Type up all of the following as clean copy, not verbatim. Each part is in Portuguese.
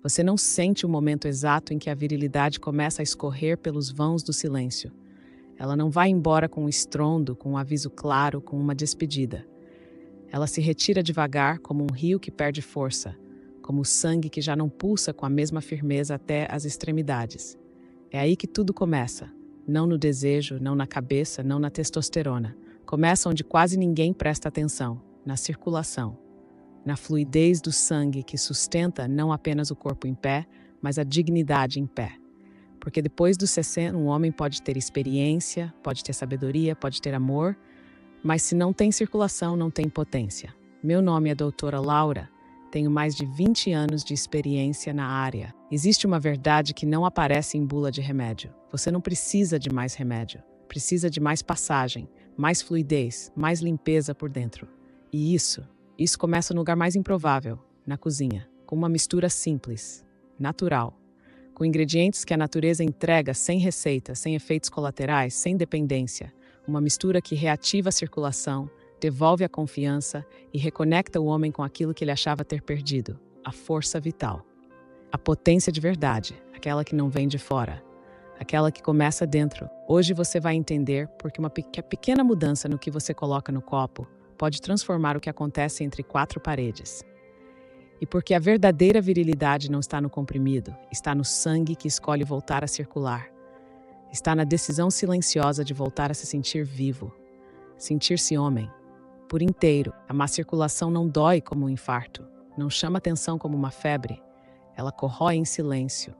Você não sente o momento exato em que a virilidade começa a escorrer pelos vãos do silêncio. Ela não vai embora com um estrondo, com um aviso claro, com uma despedida. Ela se retira devagar, como um rio que perde força, como o sangue que já não pulsa com a mesma firmeza até as extremidades. É aí que tudo começa. Não no desejo, não na cabeça, não na testosterona. Começa onde quase ninguém presta atenção, na circulação, na fluidez do sangue que sustenta não apenas o corpo em pé, mas a dignidade em pé. Porque depois dos 60, um homem pode ter experiência, pode ter sabedoria, pode ter amor, mas se não tem circulação, não tem potência. Meu nome é doutora Laura, tenho mais de 20 anos de experiência na área. Existe uma verdade que não aparece em bula de remédio. Você não precisa de mais remédio, precisa de mais passagem, mais fluidez, mais limpeza por dentro. E isso começa no lugar mais improvável, na cozinha, com uma mistura simples, natural, com ingredientes que a natureza entrega sem receita, sem efeitos colaterais, sem dependência. Uma mistura que reativa a circulação, devolve a confiança e reconecta o homem com aquilo que ele achava ter perdido, a força vital. A potência de verdade, aquela que não vem de fora, aquela que começa dentro. Hoje você vai entender porque uma pequena mudança no que você coloca no copo pode transformar o que acontece entre quatro paredes. E porque a verdadeira virilidade não está no comprimido, está no sangue que escolhe voltar a circular. Está na decisão silenciosa de voltar a se sentir vivo, sentir-se homem, por inteiro. A má circulação não dói como um infarto, não chama atenção como uma febre. Ela corrói em silêncio,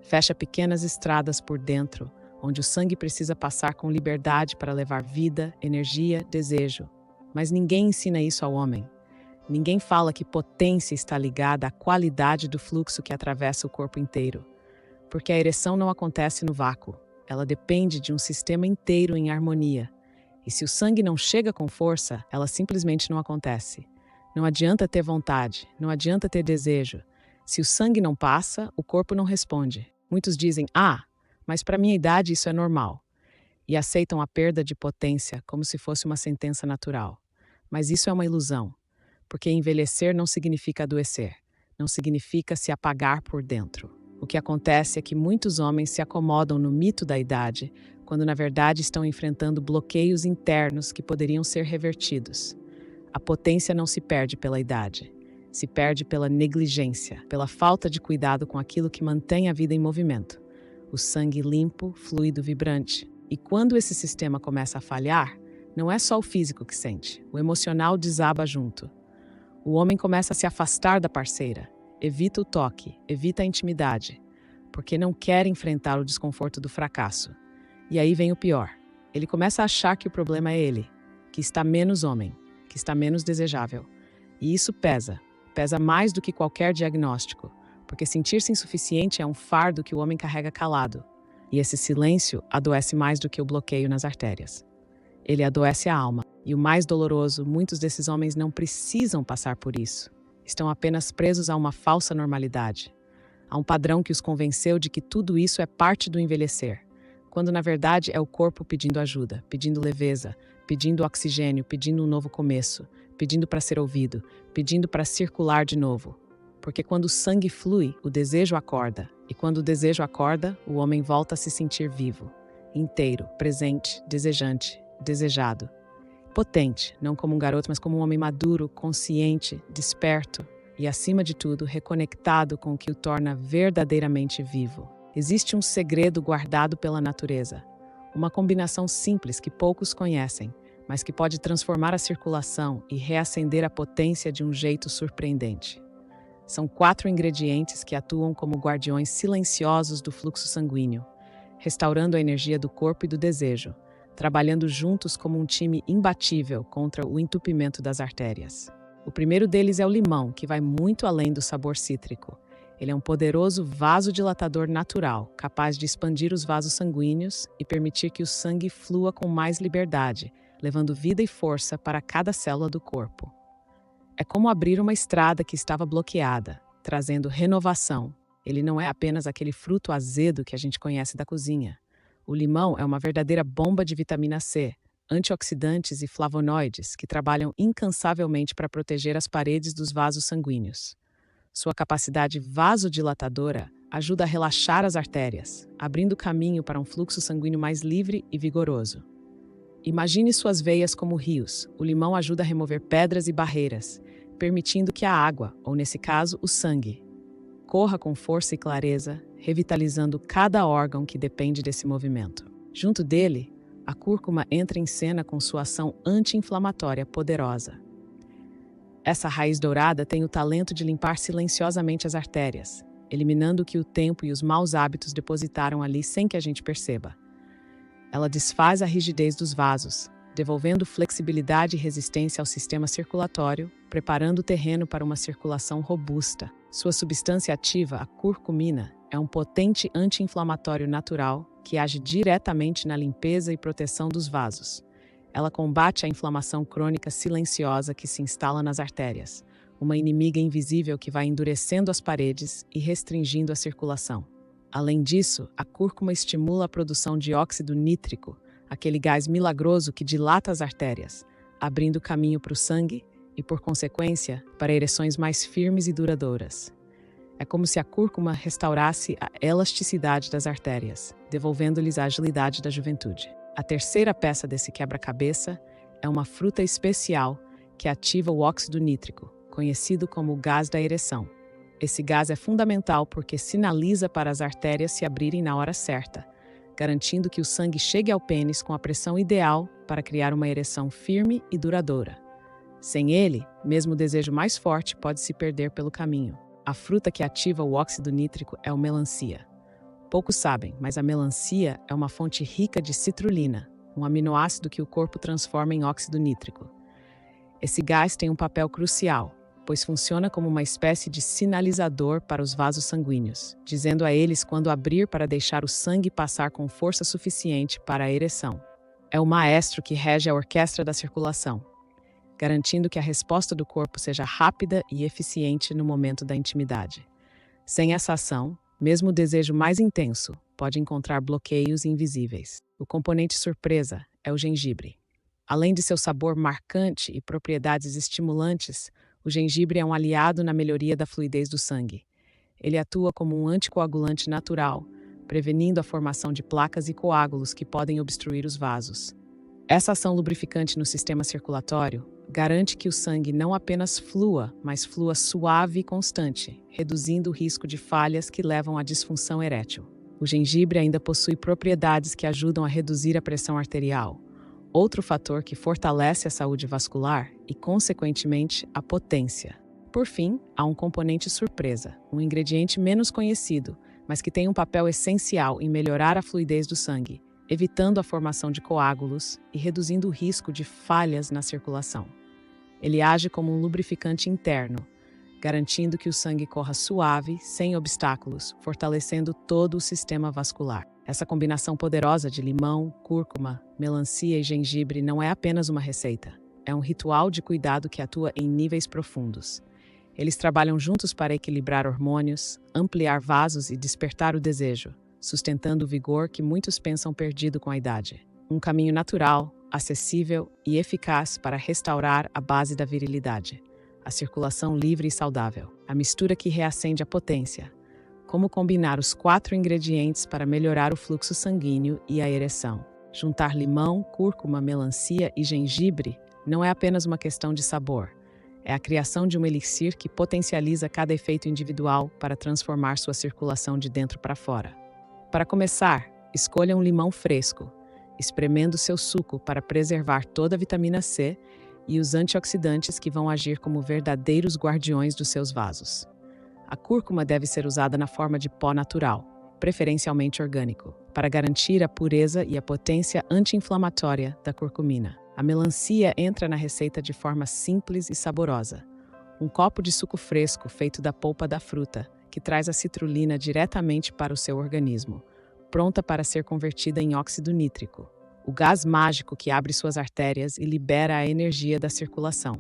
fecha pequenas estradas por dentro, onde o sangue precisa passar com liberdade para levar vida, energia, desejo. Mas ninguém ensina isso ao homem. Ninguém fala que potência está ligada à qualidade do fluxo que atravessa o corpo inteiro. Porque a ereção não acontece no vácuo. Ela depende de um sistema inteiro em harmonia. E se o sangue não chega com força, ela simplesmente não acontece. Não adianta ter vontade, não adianta ter desejo. Se o sangue não passa, o corpo não responde. Muitos dizem, mas para minha idade isso é normal. E aceitam a perda de potência como se fosse uma sentença natural. Mas isso é uma ilusão. Porque envelhecer não significa adoecer, não significa se apagar por dentro. O que acontece é que muitos homens se acomodam no mito da idade, quando na verdade estão enfrentando bloqueios internos que poderiam ser revertidos. A potência não se perde pela idade, se perde pela negligência, pela falta de cuidado com aquilo que mantém a vida em movimento. O sangue limpo, fluido, vibrante. E quando esse sistema começa a falhar, não é só o físico que sente, o emocional desaba junto. O homem começa a se afastar da parceira, evita o toque, evita a intimidade, porque não quer enfrentar o desconforto do fracasso. E aí vem o pior. Ele começa a achar que o problema é ele, que está menos homem, que está menos desejável. E isso pesa mais do que qualquer diagnóstico, porque sentir-se insuficiente é um fardo que o homem carrega calado. E esse silêncio adoece mais do que o bloqueio nas artérias. Ele adoece a alma. E o mais doloroso, muitos desses homens não precisam passar por isso. Estão apenas presos a uma falsa normalidade. A um padrão que os convenceu de que tudo isso é parte do envelhecer. Quando na verdade é o corpo pedindo ajuda, pedindo leveza, pedindo oxigênio, pedindo um novo começo, pedindo para ser ouvido, pedindo para circular de novo. Porque quando o sangue flui, o desejo acorda. E quando o desejo acorda, o homem volta a se sentir vivo, inteiro, presente, desejante, desejado. Potente, não como um garoto, mas como um homem maduro, consciente, desperto e, acima de tudo, reconectado com o que o torna verdadeiramente vivo. Existe um segredo guardado pela natureza, uma combinação simples que poucos conhecem, mas que pode transformar a circulação e reacender a potência de um jeito surpreendente. São 4 ingredientes que atuam como guardiões silenciosos do fluxo sanguíneo, restaurando a energia do corpo e do desejo, trabalhando juntos como um time imbatível contra o entupimento das artérias. O primeiro deles é o limão, que vai muito além do sabor cítrico. Ele é um poderoso vasodilatador natural, capaz de expandir os vasos sanguíneos e permitir que o sangue flua com mais liberdade, levando vida e força para cada célula do corpo. É como abrir uma estrada que estava bloqueada, trazendo renovação. Ele não é apenas aquele fruto azedo que a gente conhece da cozinha. O limão é uma verdadeira bomba de vitamina C, antioxidantes e flavonoides que trabalham incansavelmente para proteger as paredes dos vasos sanguíneos. Sua capacidade vasodilatadora ajuda a relaxar as artérias, abrindo caminho para um fluxo sanguíneo mais livre e vigoroso. Imagine suas veias como rios. O limão ajuda a remover pedras e barreiras, permitindo que a água, ou nesse caso, o sangue, corra com força e clareza, revitalizando cada órgão que depende desse movimento. Junto dele, a cúrcuma entra em cena com sua ação anti-inflamatória poderosa. Essa raiz dourada tem o talento de limpar silenciosamente as artérias, eliminando o que o tempo e os maus hábitos depositaram ali sem que a gente perceba. Ela desfaz a rigidez dos vasos, devolvendo flexibilidade e resistência ao sistema circulatório, preparando o terreno para uma circulação robusta. Sua substância ativa, a curcumina, é um potente anti-inflamatório natural que age diretamente na limpeza e proteção dos vasos. Ela combate a inflamação crônica silenciosa que se instala nas artérias, uma inimiga invisível que vai endurecendo as paredes e restringindo a circulação. Além disso, a cúrcuma estimula a produção de óxido nítrico, aquele gás milagroso que dilata as artérias, abrindo caminho para o sangue e, por consequência, para ereções mais firmes e duradouras. É como se a cúrcuma restaurasse a elasticidade das artérias, devolvendo-lhes a agilidade da juventude. A terceira peça desse quebra-cabeça é uma fruta especial que ativa o óxido nítrico, conhecido como o gás da ereção. Esse gás é fundamental porque sinaliza para as artérias se abrirem na hora certa, garantindo que o sangue chegue ao pênis com a pressão ideal para criar uma ereção firme e duradoura. Sem ele, mesmo o desejo mais forte pode se perder pelo caminho. A fruta que ativa o óxido nítrico é o melancia. Poucos sabem, mas a melancia é uma fonte rica de citrulina, um aminoácido que o corpo transforma em óxido nítrico. Esse gás tem um papel crucial, pois funciona como uma espécie de sinalizador para os vasos sanguíneos, dizendo a eles quando abrir para deixar o sangue passar com força suficiente para a ereção. É o maestro que rege a orquestra da circulação, garantindo que a resposta do corpo seja rápida e eficiente no momento da intimidade. Sem essa ação, mesmo o desejo mais intenso pode encontrar bloqueios invisíveis. O componente surpresa é o gengibre. Além de seu sabor marcante e propriedades estimulantes, o gengibre é um aliado na melhoria da fluidez do sangue. Ele atua como um anticoagulante natural, prevenindo a formação de placas e coágulos que podem obstruir os vasos. Essa ação lubrificante no sistema circulatório garante que o sangue não apenas flua, mas flua suave e constante, reduzindo o risco de falhas que levam à disfunção erétil. O gengibre ainda possui propriedades que ajudam a reduzir a pressão arterial, outro fator que fortalece a saúde vascular e, consequentemente, a potência. Por fim, há um componente surpresa, um ingrediente menos conhecido, mas que tem um papel essencial em melhorar a fluidez do sangue, evitando a formação de coágulos e reduzindo o risco de falhas na circulação. Ele age como um lubrificante interno, garantindo que o sangue corra suave, sem obstáculos, fortalecendo todo o sistema vascular. Essa combinação poderosa de limão, cúrcuma, melancia e gengibre não é apenas uma receita. É um ritual de cuidado que atua em níveis profundos. Eles trabalham juntos para equilibrar hormônios, ampliar vasos e despertar o desejo, sustentando o vigor que muitos pensam perdido com a idade. Um caminho natural, acessível e eficaz para restaurar a base da virilidade. A circulação livre e saudável. A mistura que reacende a potência. Como combinar os 4 ingredientes para melhorar o fluxo sanguíneo e a ereção. Juntar limão, cúrcuma, melancia e gengibre não é apenas uma questão de sabor. É a criação de um elixir que potencializa cada efeito individual para transformar sua circulação de dentro para fora. Para começar, escolha um limão fresco, espremendo seu suco para preservar toda a vitamina C e os antioxidantes que vão agir como verdadeiros guardiões dos seus vasos. A cúrcuma deve ser usada na forma de pó natural, preferencialmente orgânico, para garantir a pureza e a potência anti-inflamatória da curcumina. A melancia entra na receita de forma simples e saborosa. Um copo de suco fresco feito da polpa da fruta, que traz a citrulina diretamente para o seu organismo, pronta para ser convertida em óxido nítrico, o gás mágico que abre suas artérias e libera a energia da circulação.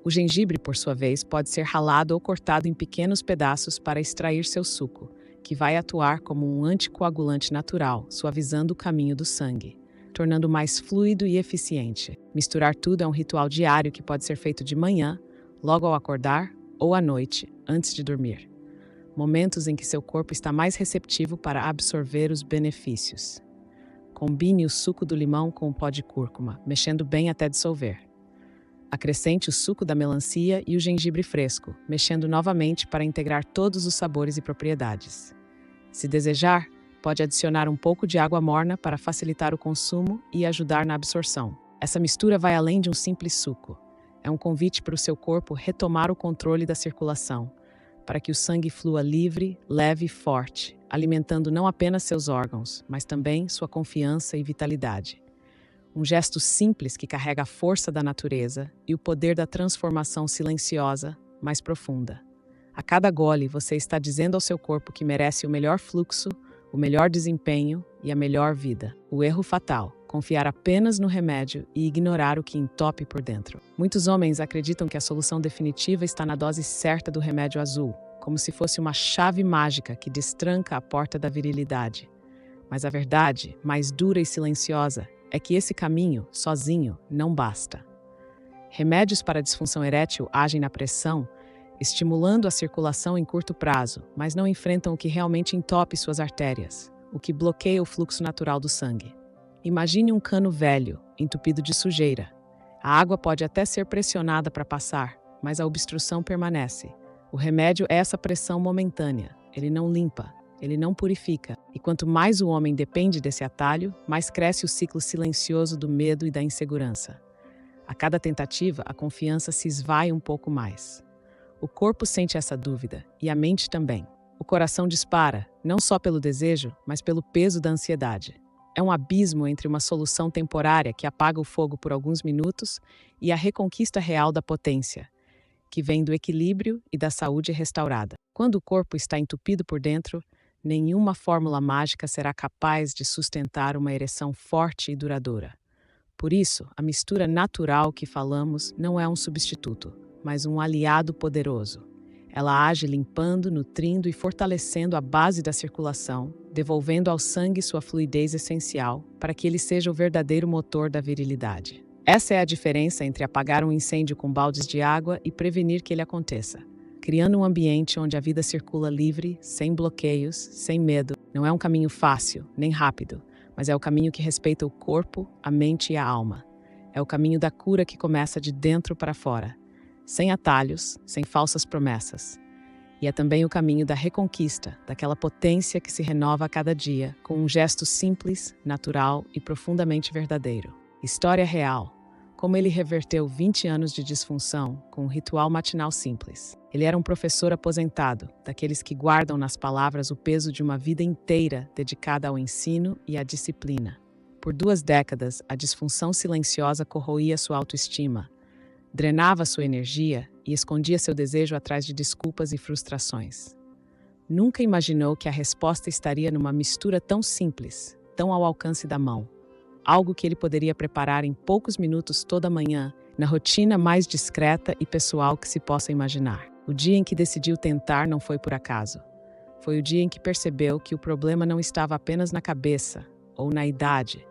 O gengibre, por sua vez, pode ser ralado ou cortado em pequenos pedaços para extrair seu suco, que vai atuar como um anticoagulante natural, suavizando o caminho do sangue, tornando mais fluido e eficiente. Misturar tudo é um ritual diário que pode ser feito de manhã, logo ao acordar ou à noite, antes de dormir. Momentos em que seu corpo está mais receptivo para absorver os benefícios. Combine o suco do limão com o pó de cúrcuma, mexendo bem até dissolver. Acrescente o suco da melancia e o gengibre fresco, mexendo novamente para integrar todos os sabores e propriedades. Se desejar, pode adicionar um pouco de água morna para facilitar o consumo e ajudar na absorção. Essa mistura vai além de um simples suco. É um convite para o seu corpo retomar o controle da circulação, para que o sangue flua livre, leve e forte, alimentando não apenas seus órgãos, mas também sua confiança e vitalidade. Um gesto simples que carrega a força da natureza e o poder da transformação silenciosa, mais profunda. A cada gole, você está dizendo ao seu corpo que merece o melhor fluxo, o melhor desempenho e a melhor vida. O erro fatal: confiar apenas no remédio e ignorar o que entope por dentro. Muitos homens acreditam que a solução definitiva está na dose certa do remédio azul, como se fosse uma chave mágica que destranca a porta da virilidade. Mas a verdade, mais dura e silenciosa, é que esse caminho, sozinho, não basta. Remédios para a disfunção erétil agem na pressão, estimulando a circulação em curto prazo, mas não enfrentam o que realmente entope suas artérias, o que bloqueia o fluxo natural do sangue. Imagine um cano velho, entupido de sujeira. A água pode até ser pressionada para passar, mas a obstrução permanece. O remédio é essa pressão momentânea. Ele não limpa, ele não purifica. E quanto mais o homem depende desse atalho, mais cresce o ciclo silencioso do medo e da insegurança. A cada tentativa, a confiança se esvai um pouco mais. O corpo sente essa dúvida, e a mente também. O coração dispara, não só pelo desejo, mas pelo peso da ansiedade. É um abismo entre uma solução temporária que apaga o fogo por alguns minutos e a reconquista real da potência, que vem do equilíbrio e da saúde restaurada. Quando o corpo está entupido por dentro, nenhuma fórmula mágica será capaz de sustentar uma ereção forte e duradoura. Por isso, a mistura natural que falamos não é um substituto, mas um aliado poderoso. Ela age limpando, nutrindo e fortalecendo a base da circulação, devolvendo ao sangue sua fluidez essencial para que ele seja o verdadeiro motor da virilidade. Essa é a diferença entre apagar um incêndio com baldes de água e prevenir que ele aconteça. Criando um ambiente onde a vida circula livre, sem bloqueios, sem medo. Não é um caminho fácil, nem rápido, mas é o caminho que respeita o corpo, a mente e a alma. É o caminho da cura que começa de dentro para fora, sem atalhos, sem falsas promessas. E é também o caminho da reconquista, daquela potência que se renova a cada dia, com um gesto simples, natural e profundamente verdadeiro. História real. Como ele reverteu 20 anos de disfunção com um ritual matinal simples. Ele era um professor aposentado, daqueles que guardam nas palavras o peso de uma vida inteira dedicada ao ensino e à disciplina. Por 2 décadas, a disfunção silenciosa corroía sua autoestima, drenava sua energia e escondia seu desejo atrás de desculpas e frustrações. Nunca imaginou que a resposta estaria numa mistura tão simples, tão ao alcance da mão. Algo que ele poderia preparar em poucos minutos toda manhã, na rotina mais discreta e pessoal que se possa imaginar. O dia em que decidiu tentar não foi por acaso. Foi o dia em que percebeu que o problema não estava apenas na cabeça ou na idade,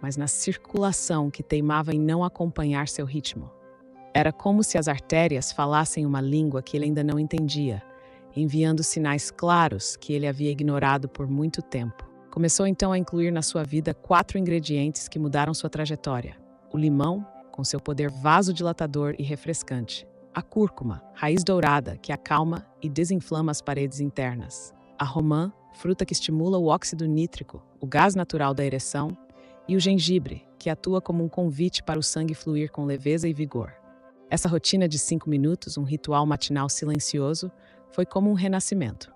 mas na circulação que teimava em não acompanhar seu ritmo. Era como se as artérias falassem uma língua que ele ainda não entendia, enviando sinais claros que ele havia ignorado por muito tempo. Começou então a incluir na sua vida 4 ingredientes que mudaram sua trajetória. O limão, com seu poder vasodilatador e refrescante. A cúrcuma, raiz dourada, que acalma e desinflama as paredes internas. A romã, fruta que estimula o óxido nítrico, o gás natural da ereção. E o gengibre, que atua como um convite para o sangue fluir com leveza e vigor. Essa rotina de 5 minutos, um ritual matinal silencioso, foi como um renascimento.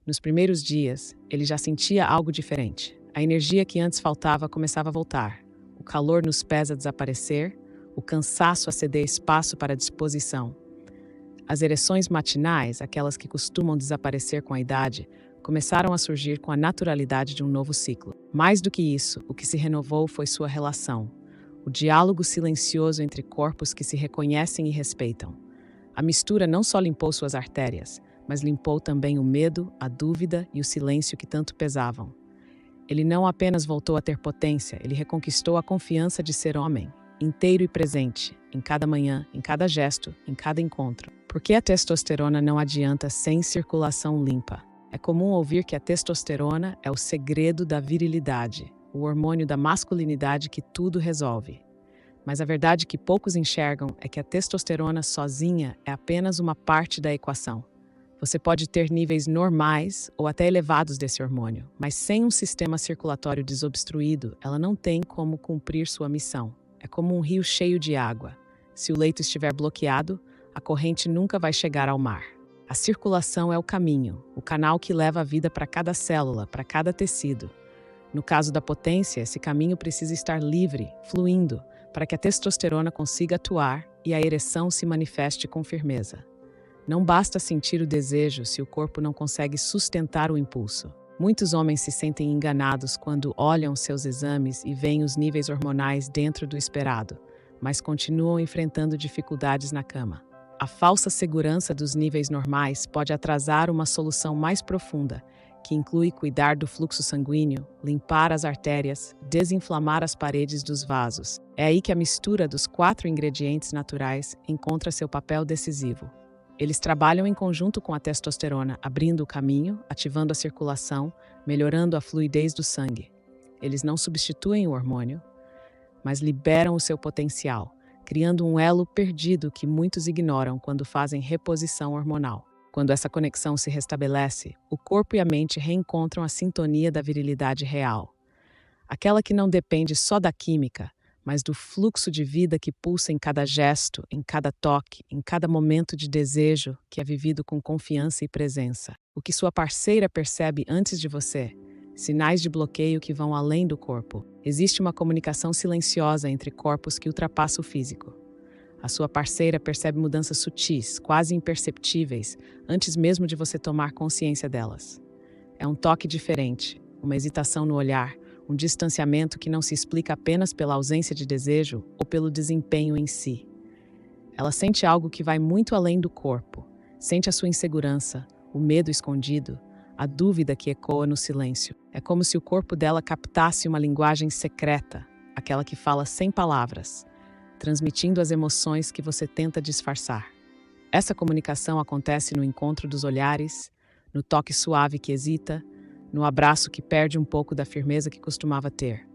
Nos primeiros dias, ele já sentia algo diferente. A energia que antes faltava começava a voltar, o calor nos pés a desaparecer, o cansaço a ceder espaço para a disposição. As ereções matinais, aquelas que costumam desaparecer com a idade, começaram a surgir com a naturalidade de um novo ciclo. Mais do que isso, o que se renovou foi sua relação, o diálogo silencioso entre corpos que se reconhecem e respeitam. A mistura não só limpou suas artérias, mas limpou também o medo, a dúvida e o silêncio que tanto pesavam. Ele não apenas voltou a ter potência, ele reconquistou a confiança de ser homem, inteiro e presente, em cada manhã, em cada gesto, em cada encontro. Por que a testosterona não adianta sem circulação limpa? É comum ouvir que a testosterona é o segredo da virilidade, o hormônio da masculinidade que tudo resolve. Mas a verdade que poucos enxergam é que a testosterona sozinha é apenas uma parte da equação. Você pode ter níveis normais ou até elevados desse hormônio, mas sem um sistema circulatório desobstruído, ela não tem como cumprir sua missão. É como um rio cheio de água. Se o leito estiver bloqueado, a corrente nunca vai chegar ao mar. A circulação é o caminho, o canal que leva a vida para cada célula, para cada tecido. No caso da potência, esse caminho precisa estar livre, fluindo, para que a testosterona consiga atuar e a ereção se manifeste com firmeza. Não basta sentir o desejo se o corpo não consegue sustentar o impulso. Muitos homens se sentem enganados quando olham seus exames e veem os níveis hormonais dentro do esperado, mas continuam enfrentando dificuldades na cama. A falsa segurança dos níveis normais pode atrasar uma solução mais profunda, que inclui cuidar do fluxo sanguíneo, limpar as artérias, desinflamar as paredes dos vasos. É aí que a mistura dos 4 ingredientes naturais encontra seu papel decisivo. Eles trabalham em conjunto com a testosterona, abrindo o caminho, ativando a circulação, melhorando a fluidez do sangue. Eles não substituem o hormônio, mas liberam o seu potencial, criando um elo perdido que muitos ignoram quando fazem reposição hormonal. Quando essa conexão se restabelece, o corpo e a mente reencontram a sintonia da virilidade real. Aquela que não depende só da química, mas do fluxo de vida que pulsa em cada gesto, em cada toque, em cada momento de desejo que é vivido com confiança e presença. O que sua parceira percebe antes de você, sinais de bloqueio que vão além do corpo. Existe uma comunicação silenciosa entre corpos que ultrapassa o físico. A sua parceira percebe mudanças sutis, quase imperceptíveis, antes mesmo de você tomar consciência delas. É um toque diferente, uma hesitação no olhar, um distanciamento que não se explica apenas pela ausência de desejo ou pelo desempenho em si. Ela sente algo que vai muito além do corpo. Sente a sua insegurança, o medo escondido, a dúvida que ecoa no silêncio. É como se o corpo dela captasse uma linguagem secreta, aquela que fala sem palavras, transmitindo as emoções que você tenta disfarçar. Essa comunicação acontece no encontro dos olhares, no toque suave que hesita, no abraço que perde um pouco da firmeza que costumava ter.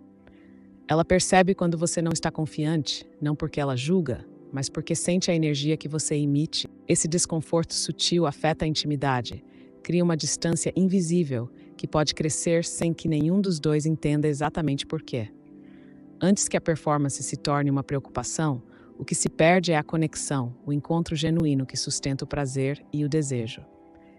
Ela percebe quando você não está confiante, não porque ela julga, mas porque sente a energia que você emite. Esse desconforto sutil afeta a intimidade, cria uma distância invisível que pode crescer sem que nenhum dos dois entenda exatamente por quê. Antes que a performance se torne uma preocupação, o que se perde é a conexão, o encontro genuíno que sustenta o prazer e o desejo.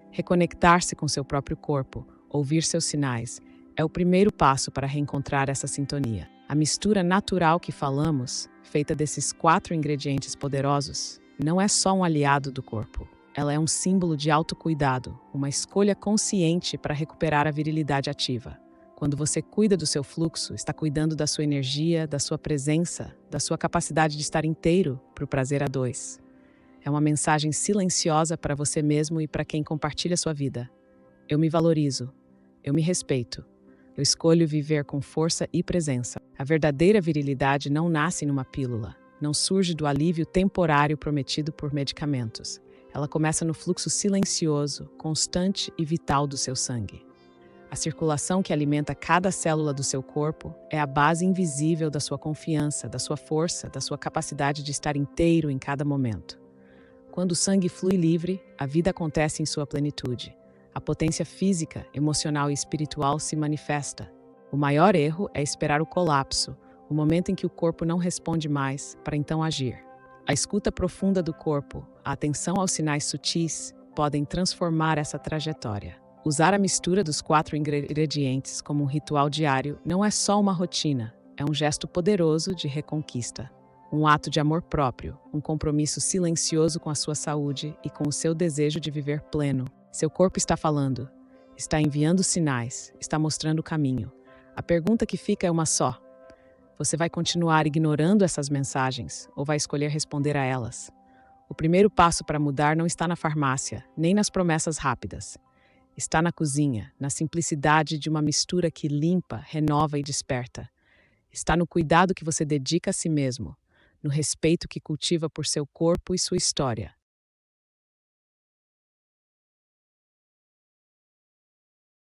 Reconectar-se com seu próprio corpo, ouvir seus sinais, é o primeiro passo para reencontrar essa sintonia. A mistura natural que falamos, feita desses 4 ingredientes poderosos, não é só um aliado do corpo. Ela é um símbolo de autocuidado, uma escolha consciente para recuperar a virilidade ativa. Quando você cuida do seu fluxo, está cuidando da sua energia, da sua presença, da sua capacidade de estar inteiro para o prazer a 2. É uma mensagem silenciosa para você mesmo e para quem compartilha sua vida. Eu me valorizo. Eu me respeito. Eu escolho viver com força e presença. A verdadeira virilidade não nasce numa pílula, não surge do alívio temporário prometido por medicamentos. Ela começa no fluxo silencioso, constante e vital do seu sangue. A circulação que alimenta cada célula do seu corpo é a base invisível da sua confiança, da sua força, da sua capacidade de estar inteiro em cada momento. Quando o sangue flui livre, a vida acontece em sua plenitude. A potência física, emocional e espiritual se manifesta. O maior erro é esperar o colapso, o momento em que o corpo não responde mais, para então agir. A escuta profunda do corpo, a atenção aos sinais sutis, podem transformar essa trajetória. Usar a mistura dos 4 ingredientes como um ritual diário não é só uma rotina, é um gesto poderoso de reconquista. Um ato de amor próprio, um compromisso silencioso com a sua saúde e com o seu desejo de viver pleno. Seu corpo está falando, está enviando sinais, está mostrando o caminho. A pergunta que fica é uma só. Você vai continuar ignorando essas mensagens ou vai escolher responder a elas? O primeiro passo para mudar não está na farmácia, nem nas promessas rápidas. Está na cozinha, na simplicidade de uma mistura que limpa, renova e desperta. Está no cuidado que você dedica a si mesmo, no respeito que cultiva por seu corpo e sua história.